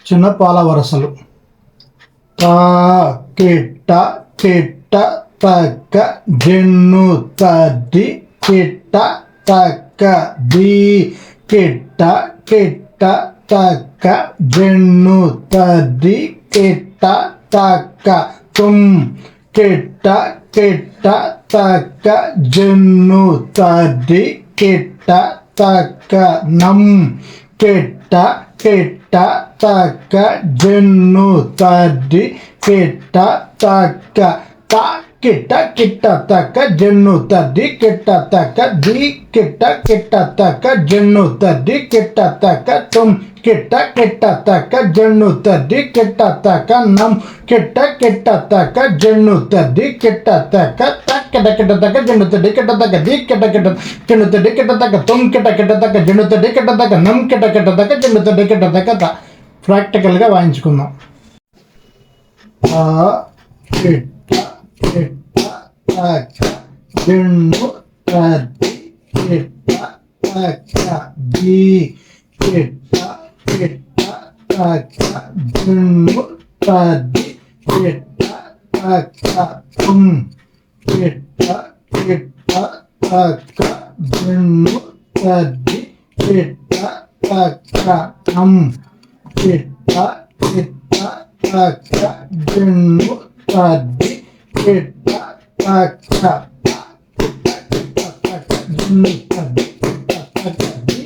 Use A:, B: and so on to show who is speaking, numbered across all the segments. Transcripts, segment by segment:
A: చిన్న పాల వరసలు తా కిట్ట కిట్ట తక్క జెన్ను తద్ది కిట్ట తక్క ది కిట్ట కిట్ట తక్క జెన్ను తద్ది కిట్ట తక్క తుమ్ కిట్ట కిట్ట తక్క జెన్ను తద్ది కిట్ట తక్క నం కిట్ట కిట్ట తక్క జెన్ను తద్ది కిట్ట తక్క తా కిట్ట కిట్ట తక్క జెన్ను తద్ది కిట్ట తక్క ది కిట్ట కిట్ట తక్క జెన్ను తద్ది కిట్ట తక్క తుమ్ కిట్ట కిట్ట తక్క జెన్ను తద్ది కిట్ట తక్క నం కిట్ట కిట్ట తక్క జెన్ను తద్ది కిట్ట తక్క కిట్ట కిట్ట తక్క జెన్ను తద్ది కిట్ట తక్క ది కిట్ట కిట్ట జెన్ను తద్ది కిట్ట తక్క తుమ్ కిట్ట కిట్ట తక్క జెన్ను తద్ది కిట్ట తక్క నం కిట్ట కిట్ట తక్క జెన్ను తద్ది కిట్ట తక్క ప్రాక్టికల్గా వాయించుకుందాం. కిట్ట కిట్ట తక్క జెన్ను తద్ది కిట్ట తక్క ది కిట్ట కిట్ట తక్క జెన్ను తద్ది కిట్ట తక్క తుమ్ కిట్ట కిట్ట తక్క జెన్ను తద్ది కిట్ట తక్క నం కిట్ట కిట్ట తక్క జెన్ను తద్ది కిట్ట తక్క జెన్ను తద్ది కిట్ట తక్క ది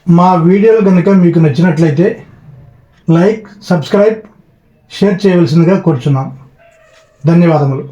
A: మా వీడియోలు కనుక మీకు నచ్చినట్లయితే లైక్, సబ్స్క్రైబ్, షేర్ చేయవలసిందిగా కోరుచున్నాం. ధన్యవాదములు.